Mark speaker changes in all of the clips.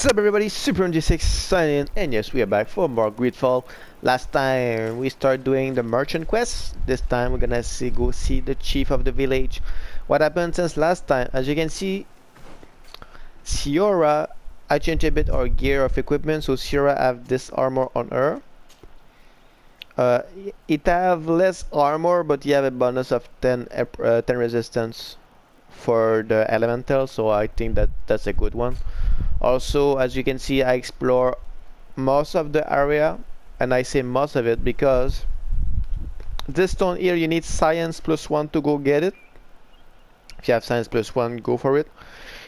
Speaker 1: What's up everybody, Super G6 signing in, and yes, we are back for more GreedFall. Last time we started doing the merchant quest. This time we're gonna go see the chief of the village. What happened since last time? As you can see, Siora, I changed a bit our gear of equipment, so Siora have this armor on her. It have less armor, but you have a bonus of 10 resistance for the elemental, so I think that's a good one. Also, as you can see, I explore most of the area, and I say most of it because this stone here, you need science +1 to go get it. If you have science +1, go for it.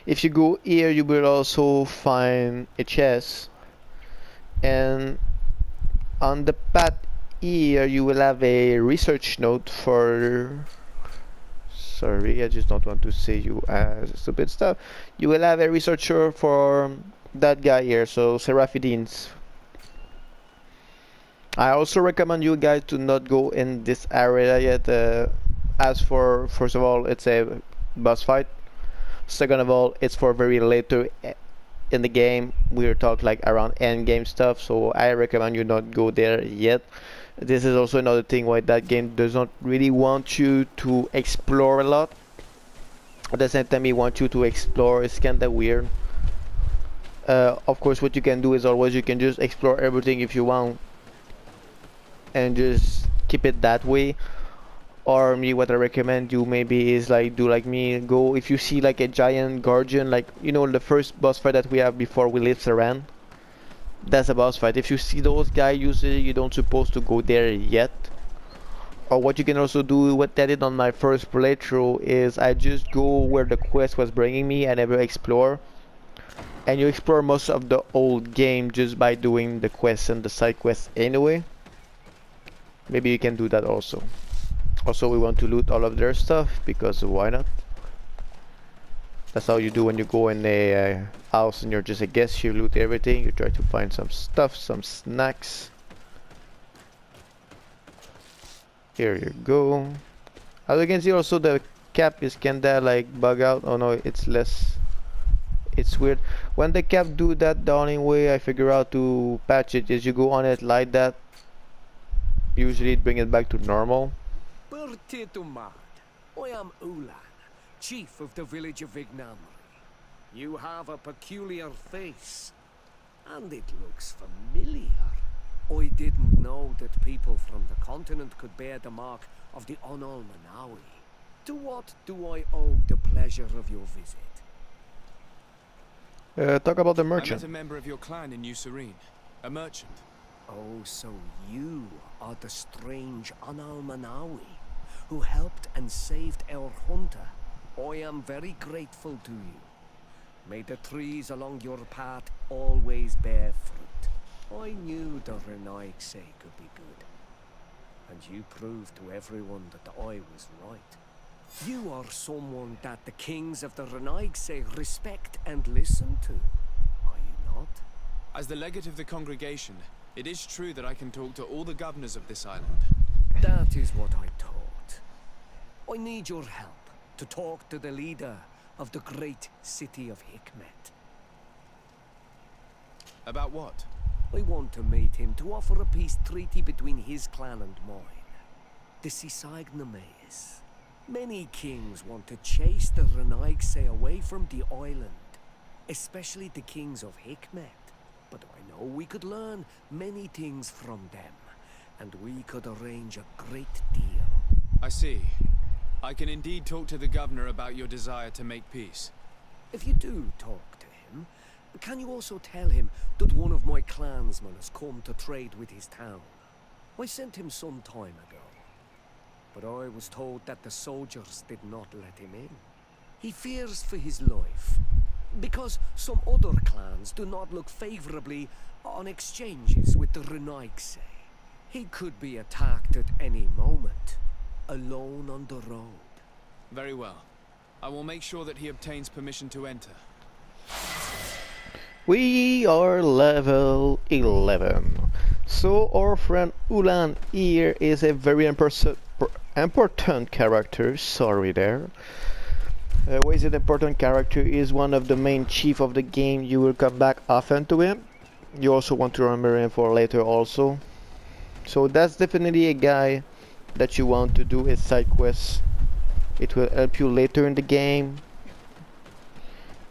Speaker 1: If you go here, you will also find a chest, and on the path here you will have a research note for... Sorry, I just don't want to say you stupid stuff. You will have a researcher for that guy here, so Seraphidines. I also recommend you guys to not go in this area yet. As for, first of all, it's a boss fight. Second of all, it's for very later in the game. We're talking like around end game stuff, so I recommend you not go there yet. This is also another thing why that game does not really want you to explore a lot. At the same time, it wants you to explore. It's kinda weird. Of course, what you can do is always you can just explore everything if you want, and just keep it that way. Or me, what I recommend you maybe is like do like me. Go if you see like a giant guardian, like you know the first boss fight that we have before we leave Saran. That's a boss fight. If you see those guys, usually you don't supposed to go there yet. Or what you can also do, what I did on my first playthrough is I just go where the quest was bringing me. I never explore. And you explore most of the old game just by doing the quests and the side quests anyway. Maybe you can do that also. Also, we want to loot all of their stuff because why not? That's how you do when you go in a house and you're just a guest. You loot everything. You try to find some stuff, some snacks. Here you go. As you can see, also the cap is kinda like bug out. Oh no, it's less. It's weird. When the cap do that, the only way I figure out to patch it is you go on it like that. Usually it bring it back to normal.
Speaker 2: I am Ullan, chief of the village of Ignamri. You have a peculiar face, and it looks familiar. I didn't know that people from the continent could bear the mark of the Onol Manawi. To what do I owe the pleasure of your visit?
Speaker 1: Talk about the merchant.
Speaker 3: I met a member of your clan in New Serene, a merchant.
Speaker 2: Oh, so you are the strange Onol Manawi who helped and saved our hunter. I am very grateful to you. May the trees along your path always bear fruit. I knew the Renaigse could be good, and you proved to everyone that I was right. You are someone that the kings of the Renaigse respect and listen to, are you not?
Speaker 3: As the legate of the congregation, it is true that I can talk to all the governors of this island.
Speaker 2: That is what I thought. I need your help to talk to the leader of the great city of Hikmet.
Speaker 3: About what?
Speaker 2: I want to meet him to offer a peace treaty between his clan and mine. The Sisagnames. Many kings want to chase the Renaigse away from the island, especially the kings of Hikmet. But I know we could learn many things from them, and we could arrange a great deal.
Speaker 3: I see. I can indeed talk to the governor about your desire to make peace.
Speaker 2: If you do talk to him, can you also tell him that one of my clansmen has come to trade with his town? I sent him some time ago, but I was told that the soldiers did not let him in. He fears for his life, because some other clans do not look favorably on exchanges with the Renaigse. He could be attacked at any moment, alone on the road.
Speaker 3: Very well. I will make sure that he obtains permission to enter.
Speaker 1: We are level 11. So our friend Ullan here is a very important character. Sorry there. Wei is an important character. He is one of the main chief of the game. You will come back often to him. You also want to remember him for later also. So that's definitely a guy that you want to do his side quests. It will help you later in the game.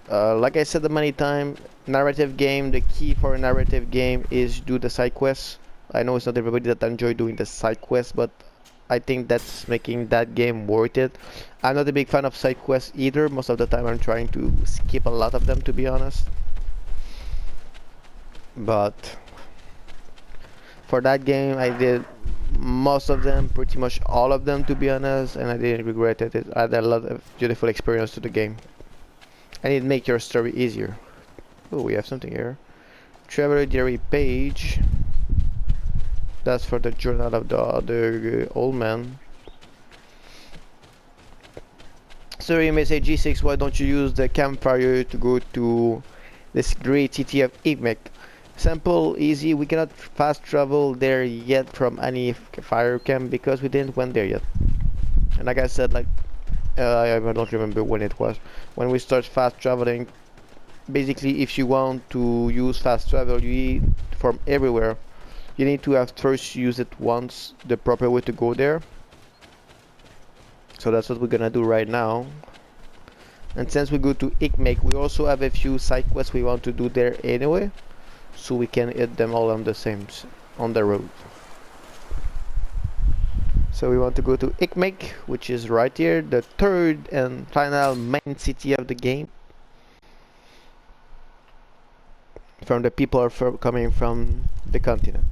Speaker 1: Like I said many times, narrative game, the key for a narrative game is do the side quests. I know it's not everybody that enjoy doing the side quests, but I think that's making that game worth it. I'm not a big fan of side quests either. Most of the time I'm trying to skip a lot of them, to be honest. But for that game I did most of them, pretty much all of them, to be honest, and I didn't regret it. It added a lot of beautiful experience to the game. And it makes your story easier. Oh, we have something here. Traveler diary page. That's for the journal of the other old man. So you may say, G6, why don't you use the campfire to go to this great city of Igmek? Simple, easy. We cannot fast travel there yet from any fire camp because we didn't went there yet. And like I said, like I don't remember when it was. When we start fast traveling, basically, if you want to use fast travel, you need from everywhere. You need to have first use it once, the proper way to go there. So that's what we're gonna do right now. And since we go to Igmek, we also have a few side quests we want to do there anyway, so we can hit them all on the same on the road. So we want to go to Igmek, which is right here, the third and final main city of the game. From the people are coming from the continent.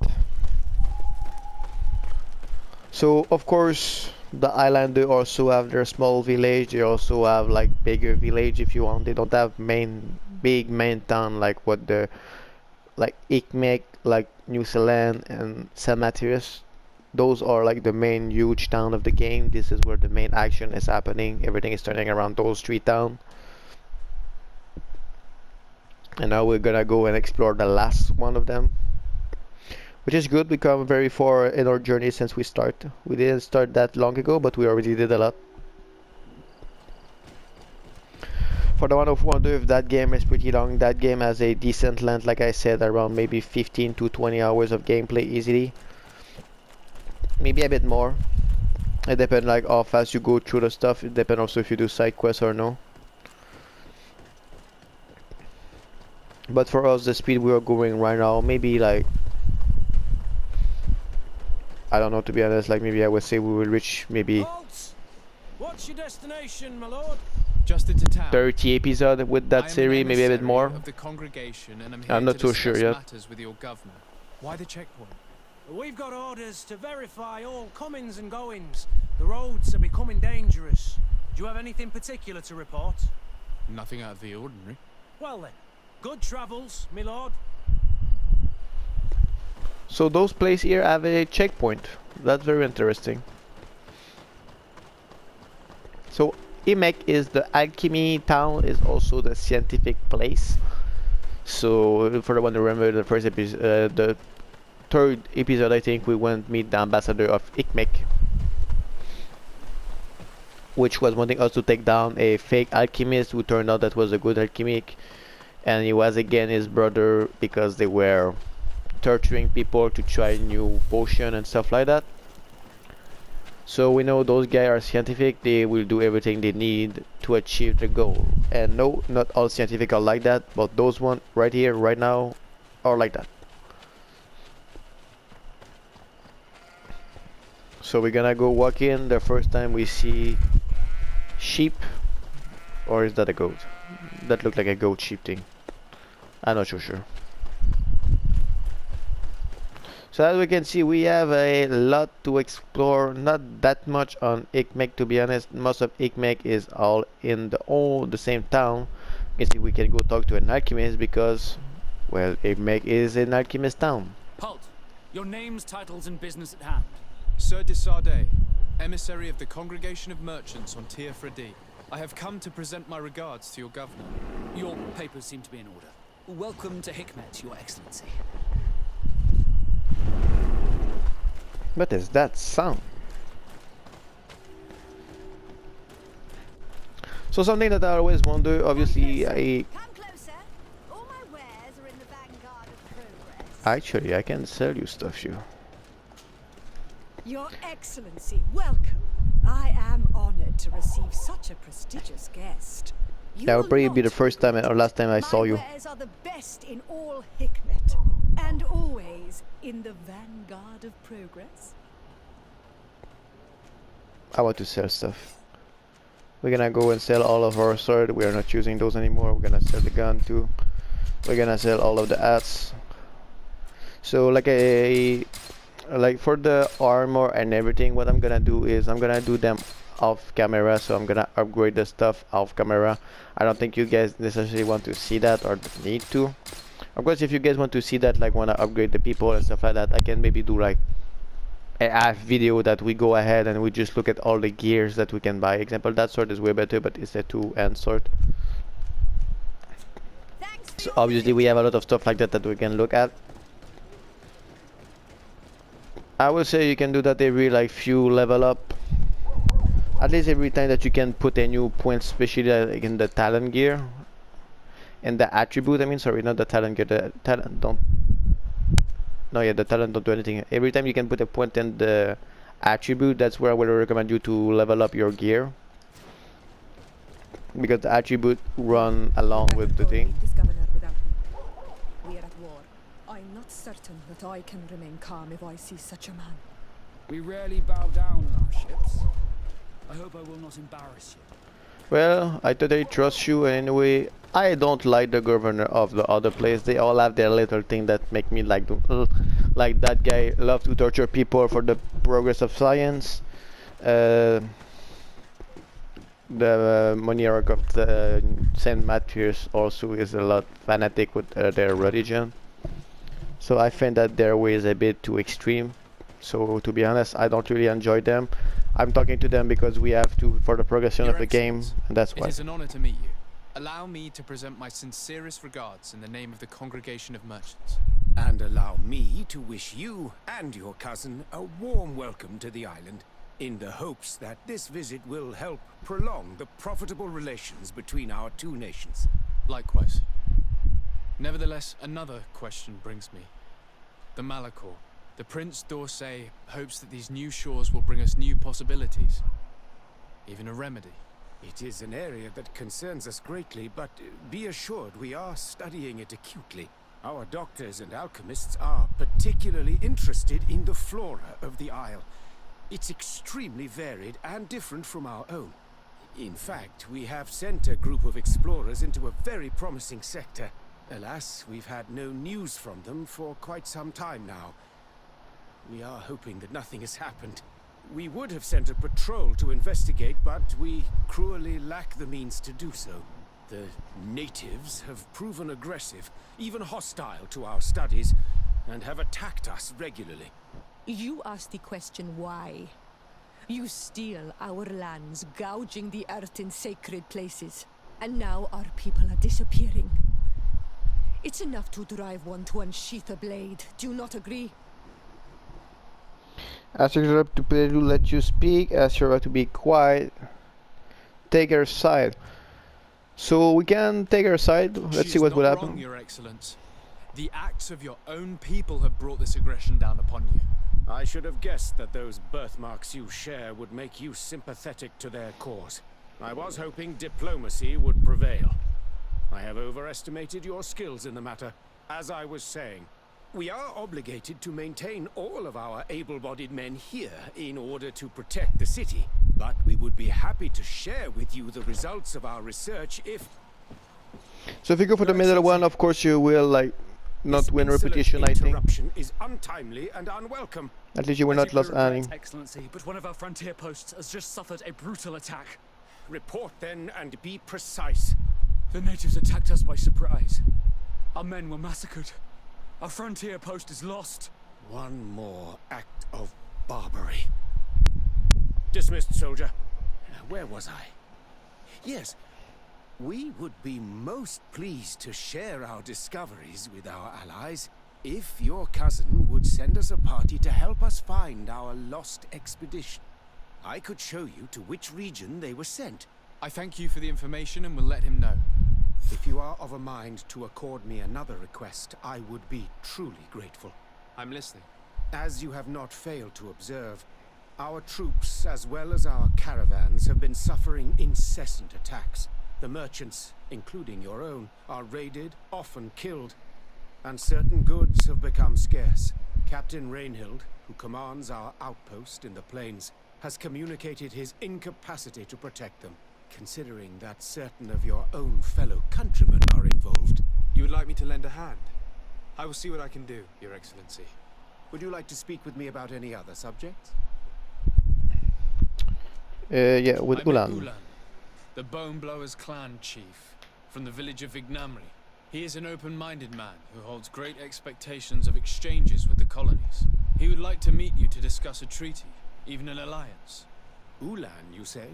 Speaker 1: So of course the island, they also have their small village. They also have like bigger village if you want. They don't have big main town like what the like Igmek, like New Zealand and St. Matthias. Those are like the main huge town of the game. This is where the main action is happening. Everything is turning around those three towns. And now we're gonna go and explore the last one of them, which is good. We come very far in our journey since we start. We didn't start that long ago, but we already did a lot. For the one who wonder if that game is pretty long, that game has a decent length, like I said, around maybe 15 to 20 hours of gameplay easily. Maybe a bit more. It depends like how fast you go through the stuff. It depends also if you do side quests or no. But for us, the speed we are going right now, maybe like, I don't know, to be honest, like maybe I would say we will reach maybe
Speaker 2: What's your destination, my lord?
Speaker 3: Just into town.
Speaker 1: 30 episodes with that series, maybe a bit more.
Speaker 3: Of the congregation, and
Speaker 1: I'm not so sure yet.
Speaker 3: Matters with your governor. Why the checkpoint?
Speaker 2: We've got orders to verify all comings and goings. The roads are becoming dangerous. Do you have anything particular to report?
Speaker 3: Nothing out of the ordinary.
Speaker 2: Well then, good travels, my lord.
Speaker 1: So those places here have a checkpoint. That's very interesting. So Igmek is the alchemy town, is also the scientific place. So for the one to remember the first episode, the third episode, I think we went meet the ambassador of Igmek, which was wanting us to take down a fake alchemist who turned out that was a good alchemic, and he was again his brother because they were torturing people to try new potion and stuff like that. So we know those guys are scientific. They will do everything they need to achieve the goal. And no, not all scientific are like that, but those one right here, right now, are like that. So we're gonna go walk in. The first time we see sheep, or is that a goat? That looked like a goat sheep thing. I'm not so sure. So as we can see, we have a lot to explore. Not that much on Igmek, to be honest. Most of Igmek is all in the same town. You can see we can go talk to an alchemist because, well, Igmek is an alchemist town.
Speaker 4: Halt! Your names, titles, and business at hand.
Speaker 3: Sir de Sardet, emissary of the Congregation of Merchants on Tier Fredi. I have come to present my regards to your governor.
Speaker 4: Your papers seem to be in order. Welcome to Hikmet, Your Excellency.
Speaker 1: What is that sound? So something that I always wonder, obviously,
Speaker 5: Come closer. All my wares are in the vanguard of progress.
Speaker 1: actually I can sell you stuff, you.
Speaker 5: Your Excellency, welcome. I am honored to receive such a prestigious guest. You
Speaker 1: That would
Speaker 5: will
Speaker 1: probably be
Speaker 5: not
Speaker 1: the first time or last time I saw you.
Speaker 5: My wares are the best in all Hikmet, and always in the vanguard of progress.
Speaker 1: I want to sell stuff. We're gonna go and sell all of our sword. We are not using those anymore. We're gonna sell the gun too. We're gonna sell all of the hats. So like for the armor and everything, what I'm gonna do is I'm gonna do them off camera. So I'm gonna upgrade the stuff off camera. I don't think you guys necessarily want to see that or need to. Of course, if you guys want to see that, like wanna upgrade the people and stuff like that, I can maybe do like a half video that we go ahead and we just look at all the gears that we can buy. Example, that sword is way better, but it's a two-hand sword. So obviously we have a lot of stuff like that that we can look at. I would say you can do that every like few level up. At least every time that you can put a new point, especially like in the talent gear. And the attribute, I mean, sorry, not the talent gear, the talent don't. No, yeah, the talent don't do anything. Every time you can put a point in the attribute, that's where I would recommend you to level up your gear. Because the attribute run along with the thing.
Speaker 6: This governor without me. We are at war. I'm not certain that I can remain calm if I see such a man.
Speaker 4: We rarely bow down on our ships. I hope I will not embarrass you.
Speaker 1: Well, I totally trust you, and anyway, I don't like the governor of the other place. They all have their little thing that make me like that guy love to torture people for the progress of science. The monarch of the Saint Matthews also is a lot fanatic with their religion. So I find that their way is a bit too extreme. So to be honest, I don't really enjoy them. I'm talking to them because we have to for the progression
Speaker 3: Your
Speaker 1: of the game,
Speaker 3: Excellency,
Speaker 1: and that's
Speaker 3: It
Speaker 1: why.
Speaker 3: is an honor to meet you. Allow me to present my sincerest regards in the name of the Congregation of Merchants.
Speaker 2: And allow me to wish you and your cousin a warm welcome to the island, in the hopes that this visit will help prolong the profitable relations between our two nations.
Speaker 3: Likewise. Nevertheless, another question brings me. The Malachor. The Prince d'Orsay hopes that these new shores will bring us new possibilities. Even a remedy.
Speaker 2: It is an area that concerns us greatly, but be assured we are studying it acutely. Our doctors and alchemists are particularly interested in the flora of the Isle. It's extremely varied and different from our own. In fact, we have sent a group of explorers into a very promising sector. Alas, we've had no news from them for quite some time now. We are hoping that nothing has happened. We would have sent a patrol to investigate, but we cruelly lack the means to do so. The natives have proven aggressive, even hostile to our studies, and have attacked us regularly.
Speaker 6: You ask the question why. You steal our lands, gouging the earth in sacred places. And now our people are disappearing. It's enough to drive one to unsheath a blade. Do you not agree?
Speaker 1: Ask your rep to let you speak. Ask your rep to be quiet. Take her side. So we can take her side. Let's
Speaker 3: She
Speaker 1: see
Speaker 3: is
Speaker 1: what will
Speaker 3: not
Speaker 1: happen.
Speaker 3: wrong, Your Excellence. The acts of your own people have brought this aggression down upon you.
Speaker 2: I should have guessed that those birthmarks you share would make you sympathetic to their cause. I was hoping diplomacy would prevail. I have overestimated your skills in the matter. As I was saying, we are obligated to maintain all of our able-bodied men here in order to protect the city. But we would be happy to share with you the results of our research if...
Speaker 1: So if you go for the middle one, of course you will like not
Speaker 2: This
Speaker 1: win
Speaker 2: insolent
Speaker 1: repetition, I think.
Speaker 2: interruption is untimely and unwelcome.
Speaker 1: At least you will not
Speaker 4: I
Speaker 1: lose
Speaker 4: deeply regret,
Speaker 1: any.
Speaker 4: Excellency, but one of our frontier posts has just suffered a brutal attack.
Speaker 2: Report then and be precise.
Speaker 4: The natives attacked us by surprise. Our men were massacred. Our frontier post is lost.
Speaker 2: One more act of barbarity. Dismissed, soldier. Where was I? Yes. We would be most pleased to share our discoveries with our allies if your cousin would send us a party to help us find our lost expedition. I could show you to which region they were sent.
Speaker 3: I thank you for the information and will let him know.
Speaker 2: If you are of a mind to accord me another request, I would be truly grateful.
Speaker 3: I'm listening.
Speaker 2: As you have not failed to observe, our troops, as well as our caravans, have been suffering incessant attacks. The merchants, including your own, are raided, often killed, and certain goods have become scarce. Captain Rainhild, who commands our outpost in the plains, has communicated his incapacity to protect them, considering that certain of your own fellow countrymen are involved.
Speaker 3: You would like me to lend a hand? I will see what I can do, Your Excellency.
Speaker 2: Would you like to speak with me about any other subjects?
Speaker 1: Yeah, with
Speaker 3: I met
Speaker 1: Ullan.
Speaker 3: Ullan, the Bone Blowers clan chief, from the village of Vignamri. He is an open-minded man who holds great expectations of exchanges with the colonies. He would like to meet you to discuss a treaty, even an alliance.
Speaker 2: Ullan, you say?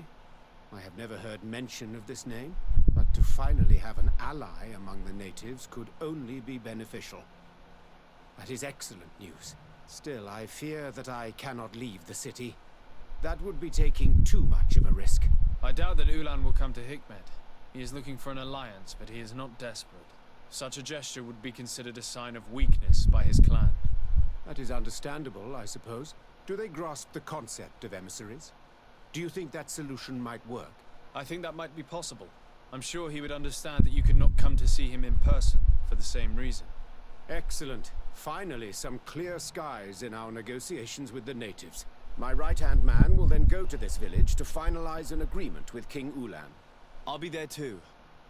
Speaker 2: I have never heard mention of this name, but to finally have an ally among the natives could only be beneficial. That is excellent news. Still, I fear that I cannot leave the city. That would be taking too much of a risk.
Speaker 3: I doubt that Ullan will come to Hikmet. He is looking for an alliance, but he is not desperate. Such a gesture would be considered a sign of weakness by his clan.
Speaker 2: That is understandable, I suppose. Do they grasp the concept of emissaries? Do you think that solution might work?
Speaker 3: I think that might be possible. I'm sure he would understand that you could not come to see him in person for the same reason.
Speaker 2: Excellent. Finally, some clear skies in our negotiations with the natives. My right-hand man will then go to this village to finalize an agreement with King Ullan.
Speaker 3: I'll be there too,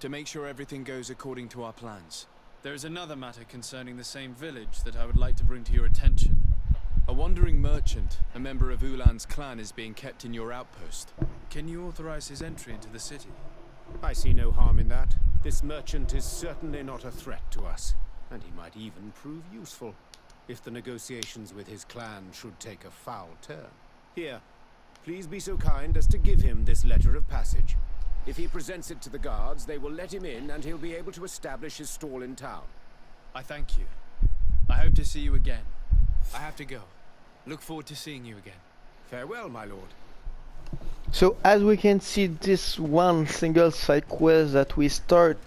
Speaker 3: to make sure everything goes according to our plans. There is another matter concerning the same village that I would like to bring to your attention. A wandering merchant, a member of Ulan's clan, is being kept in your outpost. Can you authorize his entry into the city?
Speaker 2: I see no harm in that. This merchant is certainly not a threat to us, and he might even prove useful if the negotiations with his clan should take a foul turn. Here, please be so kind as to give him this letter of passage. If he presents it to the guards, they will let him in and he'll be able to establish his stall in town.
Speaker 3: I thank you. I hope to see you again. I have to go. Look forward to seeing you again.
Speaker 2: Farewell, my lord.
Speaker 1: So as we can see, this one single side quest that we start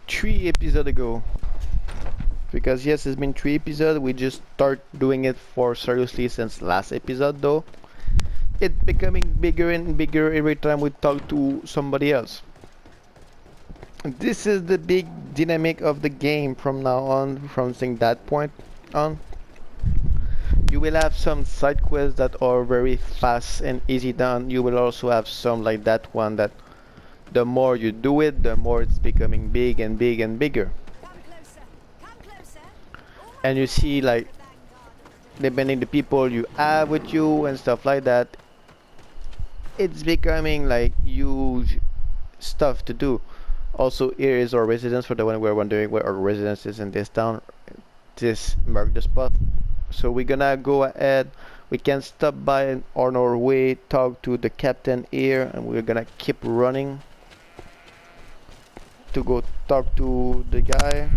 Speaker 1: 3 episodes ago. Because yes, it's been 3 episodes, we just start doing it for seriously since last episode though. It's becoming bigger and bigger every time we talk to somebody else. This is the big dynamic of the game from now on, from saying that point on. You will have some side quests that are very fast and easy done. You will also have some like that one that the more you do it, the more it's becoming big and big and bigger. And you see, like, depending the people you have with you and stuff like that, it's becoming like huge stuff to do. Also, here is our residence for the one we're wondering where our residence is in this town. This mark the spot. So we're gonna go ahead. We can stop by on our way, talk to the captain here, and we're gonna keep running to go talk to the guy.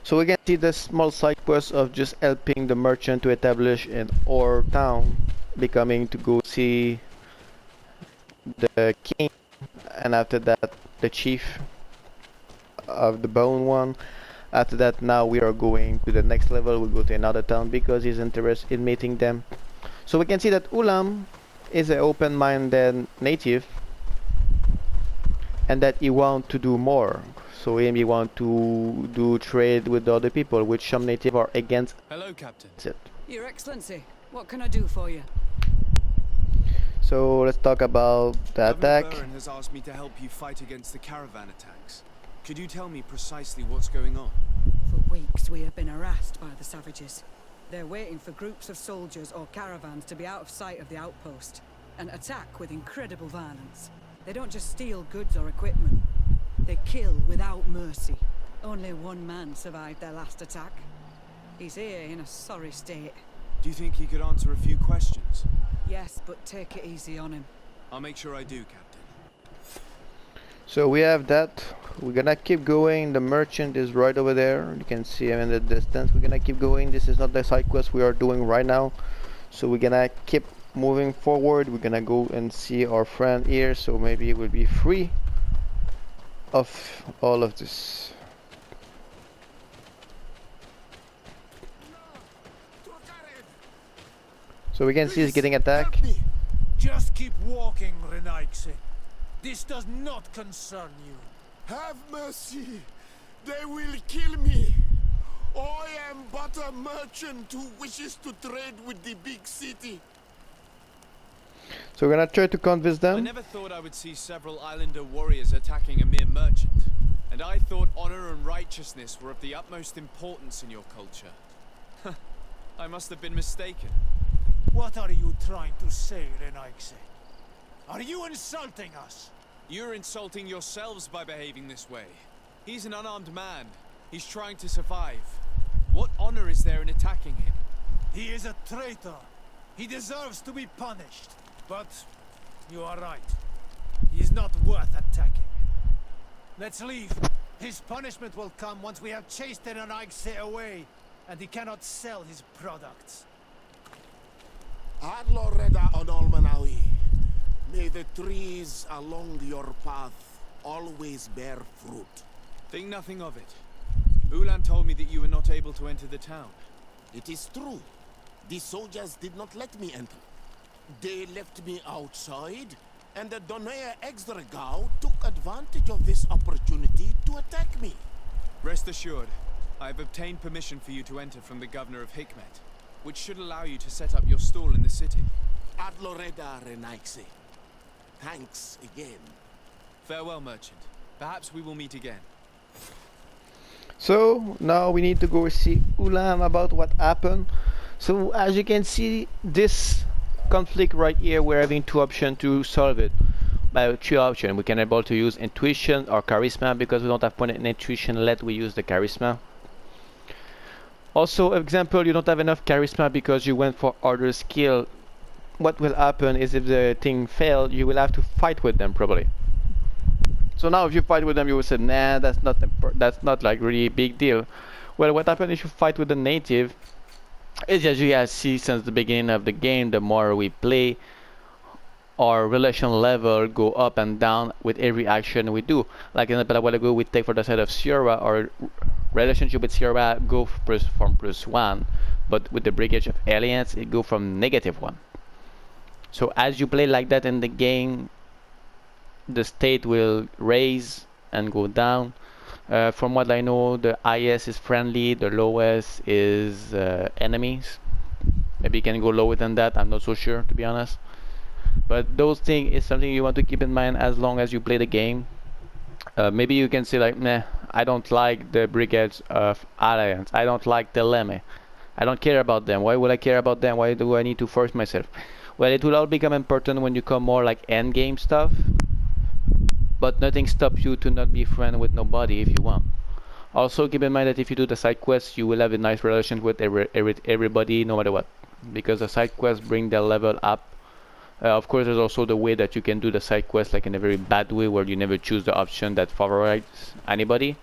Speaker 1: So we can see the small side quest of just helping the merchant to establish in our town, becoming to go see the king, and after that the chief of the bone one. After that, now we are going to the next level. We'll go to another town because he's interested in meeting them. So we can see that Ullan is an open-minded native and that he wants to do more. So he wants to do trade with other people, which some natives are against.
Speaker 3: Hello, Captain.
Speaker 1: That's it.
Speaker 5: Your Excellency, what can I do for you?
Speaker 1: So let's talk about the
Speaker 3: Governor
Speaker 1: attack.
Speaker 3: Burren has asked me to help you fight against the caravan attacks. Could you tell me precisely what's going on?
Speaker 5: For weeks we have been harassed by the savages. They're waiting for groups of soldiers or caravans to be out of sight of the outpost and attack with incredible violence. They don't just steal goods or equipment. They kill without mercy. Only one man survived their last attack. He's here in a sorry state.
Speaker 3: Do you think he could answer a few questions?
Speaker 5: Yes, but take it easy on him.
Speaker 3: I'll make sure I do, Captain.
Speaker 1: So we have that. We're gonna keep going. The merchant is right over there. You can see him in the distance. We're gonna keep going. This is not the side quest we are doing right now. So we're gonna keep moving forward, we're gonna go and see our friend here, so maybe it will be free of all of this. So we can see he's getting attacked.
Speaker 7: Help me. Just keep walking, Renaigse. This does not concern you.
Speaker 8: Have mercy. They will kill me. I am but a merchant who wishes to trade with the big city.
Speaker 1: So we're gonna try to convince
Speaker 3: I
Speaker 1: them.
Speaker 3: never thought I would see several islander warriors attacking a mere merchant. And I thought honor and righteousness were of the utmost importance in your culture. I must have been mistaken.
Speaker 7: What are you trying to say, Renaigse? Are you insulting us?
Speaker 3: You're insulting yourselves by behaving this way. He's an unarmed man. He's trying to survive. What honor is there in attacking him?
Speaker 7: He is a traitor. He deserves to be punished. But you are right. He is not worth attacking. Let's leave. His punishment will come once we have chased Renaigse away, and he cannot sell his products.
Speaker 8: Adloreda Onolmanawi, may the trees along your path always bear fruit.
Speaker 3: Think nothing of it. Ullan told me that you were not able to enter the town.
Speaker 8: It is true. The soldiers did not let me enter. They left me outside, and the Donea Exdragao took advantage of this opportunity to attack me.
Speaker 3: Rest assured, I have obtained permission for you to enter from the governor of Hikmet, which should allow you to set up your stall in the city.
Speaker 8: Adloreda Renaigse. Thanks again.
Speaker 3: Farewell, merchant. Perhaps we will meet again.
Speaker 1: So now we need to go see Ullan about what happened. So as you can see, this conflict right here, we're having two options to solve it. By two options, we can able to use intuition or charisma. Because we don't have point in intuition, let we use the charisma. Also, example, you don't have enough charisma because you went for other skill. What will happen is if the thing failed, you will have to fight with them probably. So now if you fight with them, you will say, nah, that's not like really big deal. Well, what happens if you fight with the native is, as you guys see since the beginning of the game, the more we play, our relation level go up and down with every action we do. Like in the Palawago we take for the side of Sierra, our relationship with Sierra go from +1, but with the Brigade of Aliens it go from -1. So as you play like that in the game, the state will raise and go down. From what I know, the highest is friendly, the lowest is enemies. Maybe you can go lower than that, I'm not so sure to be honest. But those things is something you want to keep in mind as long as you play the game. Maybe you can say like, nah, I don't like the Brigades of Alliance, I don't like the Lemme, I don't care about them. Why would I care about them? Why do I need to force myself? Well, it will all become important when you come more like end game stuff. But nothing stops you to not be friend with nobody if you want. Also keep in mind that if you do the side quests, you will have a nice relation with everybody no matter what. Because the side quests bring their level up. Of course, there's also the way that you can do the side quest like in a very bad way where you never choose the option that favorites anybody.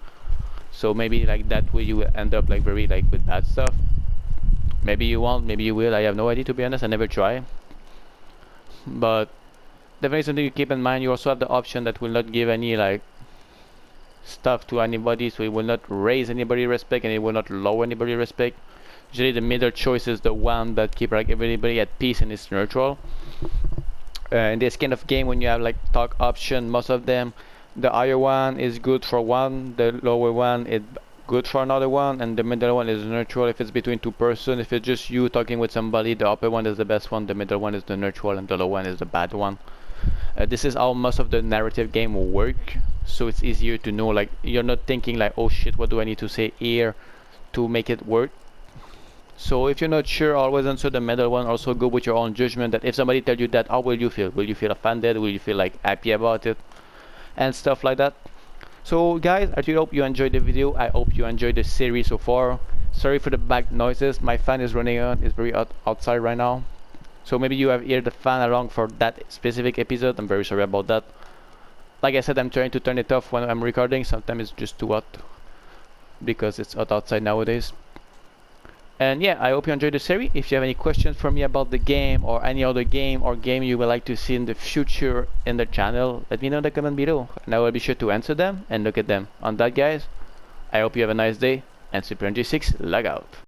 Speaker 1: So maybe like that way you will end up like very like with bad stuff. Maybe you won't, maybe you will, I have no idea to be honest, I never try. But definitely something you keep in mind. You also have the option that will not give any like stuff to anybody, so it will not raise anybody respect and it will not lower anybody respect. Usually the middle choice is the one that keep like everybody at peace and is neutral. In this kind of game, when you have like talk option, most of them, the higher one is good for one, the lower one is good for another one, and the middle one is neutral if it's between two persons. If it's just you talking with somebody, the upper one is the best one, the middle one is the neutral, and the lower one is the bad one. This is how most of the narrative game will work, so it's easier to know, like you're not thinking like, oh shit, what do I need to say here to make it work. So if you're not sure, always answer the middle one. Also go with your own judgment, that if somebody tells you that, how will you feel? Will you feel offended? Will you feel like happy about it? And stuff like that. So guys, I really hope you enjoyed the video. I hope you enjoyed the series so far. Sorry for the back noises, my fan is running on, it's very hot outside right now. So maybe you have heard the fan along for that specific episode, I'm very sorry about that. Like I said, I'm trying to turn it off when I'm recording, sometimes it's just too hot because it's hot outside nowadays. And yeah, I hope you enjoyed the series. If you have any questions for me about the game or any other game or game you would like to see in the future in the channel, let me know in the comment below and I will be sure to answer them and look at them. On that guys, I hope you have a nice day and Super NG6 log out.